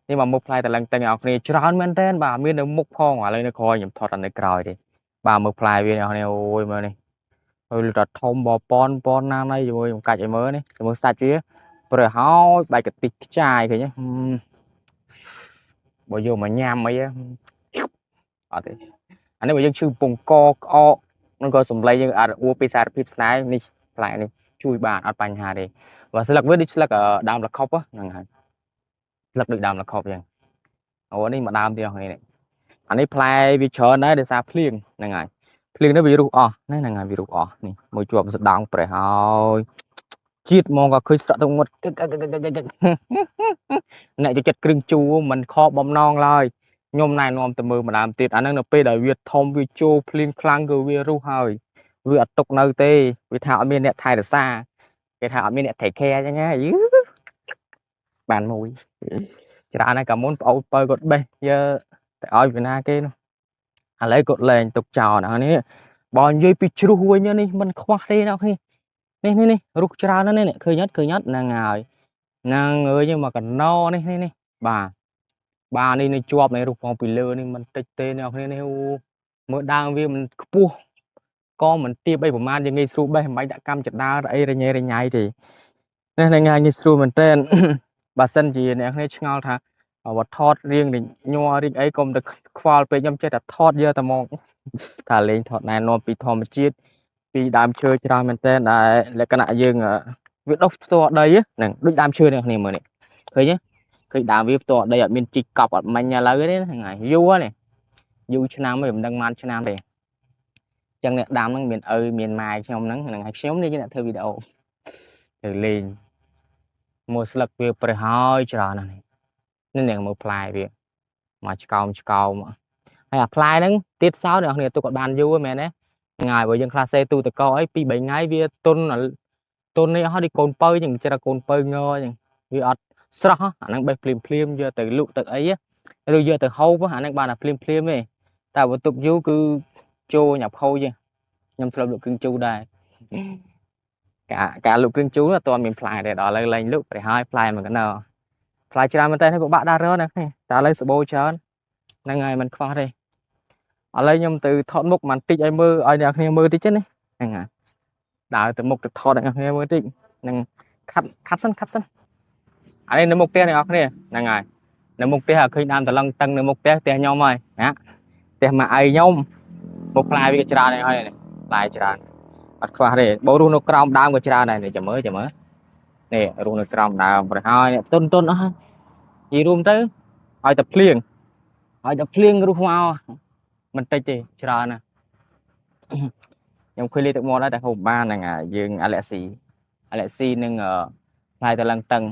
nhưng mà một play tại lần tăng học này tròn men tên bà miên được mục phong ở đây nó coi nhầm thọt anh này còi đi bà một play viên này ôi mà này ôi lật thông bò pon pon na này rồi một cái mới này một sạch chứ rồi hỏi bài cái tịch chai kìa nhá bây giờ mà nham mấy á ở đây anh ấy bây giờ chữ bùng co nó có sùng lây nhưng à u pisa pip snai này lại này chui bàn ở bàn hà đi và sẽ lạc với đi lạc ở đam là khóc á này lạc được đam là khóc vậy ủaនេះមកដើមទៀតហ្នឹងនេះអានេះផ្លែវាច្រើនដែរដោយសារភ្លៀងហ្នឹងហើយភ្លៀងនេះវារុះអស់ហ្នឹងហើយវារុះអស់នេះមួយជាប់សដងប្រេះហើយជាតិមកក៏ឃើញស្រក់ទៅមុតអ្នកចូលចិត្តគ្រឿងជូរមិនខកបំណងឡើយខ្ញុំណែនាំទៅមើលម្ដងទៀតអាហ្នឹងនៅពេលដែលវាធំវាជោភ្លៀងខ្លាំងគឺវារុះហើយវាអត់ទុកនៅទេវាថាអត់មានអ្នកថែរក្សាគេថាអត់មានអ្នកថែខែអញ្ចឹងហ៎បានមួយច្រើនហើយកាមុនប្អូនបើគាត់បេះយើតែឲ្យវាណាគេនោះឥឡូវគាត់លែងទុកចោលណានេះបើនិយាយពីជ្រុះវិញនេះมันខ្វះទេណានេះនេះរុះច្រើនណាស់នេះឃើញអត់ហ្នឹងហើយហ្នឹងអើយមកកណោនេះបាទនេះជាប់នេះរុះផងពីលើនេះมันតិចទេអ្នកគ្នានេះមើលដើមវាมันខ្ពស់ក៏មិនទៀបអីប្រហែលយ៉ាងងាយស្រួលបេះមិនបាច់ដាក់កម្មចដាអីរញ៉េរញ៉ៃទេនេះងាយស្រួលមែនតើបើសិនជាអ្នកគ្នាឆ្ងល់ថាវត្តថតរៀងញ័ររៀងអីកុំទៅខ្វល់ពេកខ្ញុំចេះតែថតយកតែមកថាលេងថតណែនាំពីធម្មជាតិពីដើមឈើច្រើនមែនតើដែលលក្ខណៈយើងវាដុះផ្ទាល់ដីហ្នឹងដូចដើមឈើនេះគ្នាមើលនេះឃើញដើមវាផ្ទាល់ដីអត់មានជីកកប់អត់មាញ់ឥឡូវទេហ្នឹងហើយយូរនេះយូរឆ្នាំហើយមិនដឹងប៉ុន្មានឆ្នាំទេចឹងអ្នកដាំហ្នឹងមានឪមានម៉ែខ្ញុំហ្នឹងហើយខ្ញុំនេះជាអ្នកធ្វើវីដេអូទៅលេងមួយស្លឹកវាប្រេះហើយច្រើនណាស់នេះនឹងមើលផ្លែវាមកឆ្កោមហើយអាផ្លែហ្នឹងទៀតសោអ្នកគ្នាទុកគាត់បានយូរមែនទេថ្ងៃបើយើងខ្លះសេទូតកអី2 3ថ្ងៃវាទុននេះអស់នេះកូនពៅចឹងចេះតែកូនពៅងចឹងវាអត់ស្រស់អាហ្នឹងបេះភ្លាមយកទៅលក់ទៅអីឬយកទៅហូបអាហ្នឹងបានតែភ្លាមទេតែបើទុកយូរគឺចូលញ៉ាំខូចខ្ញុំធ្លាប់លក់គ្រឿងជូរដែរការលក់គ្រឿងជូរអត់ទាន់មានផ្លែទេដល់ឥឡូវឡើងលក់ប្រហែលផ្លែមួយកណ្ដោផ្លែច្រើនមែនតើពិបាកដាក់រកណាតែឥឡូវសបោច្រើនហ្នឹងហើយมันខ្វះទេឥឡូវខ្ញុំទៅថតមុខបន្តិចឲ្យមើលឲ្យអ្នកគ្នាមើលតិចណាហ្នឹងហើយដើរទៅមុខទៅថតអ្នកគ្នាមើលតិចហ្នឹងខាត់សិនអានេះនៅមុខផ្ទះអ្នកគ្នាហ្នឹងហើយនៅមុខផ្ទះឃើញដើមតឡឹងតឹងនៅមុខផ្ទះខ្ញុំហើយណាផ្ទះម៉ាក់អីខ្ញុំមុខផ្លែវាច្រើនហើយផ្លែច្រើនអត់ខ្វះទេបើរស់នៅក្រោមដើមក៏ច្រើនដែរនេះចាំមើលនេះរស់នៅក្រោមដើមប្រហែលទុនអស់និយាយរួមទៅឲ្យតែភ្លៀងរស់មកមិនតិចទេច្រើនណាស់ខ្ញុំឃើញលេទឹកមាត់ដែរតែហូបបានហ្នឹងយើងអាឡែស៊ីនឹងផ្លែតឡឹងតឹង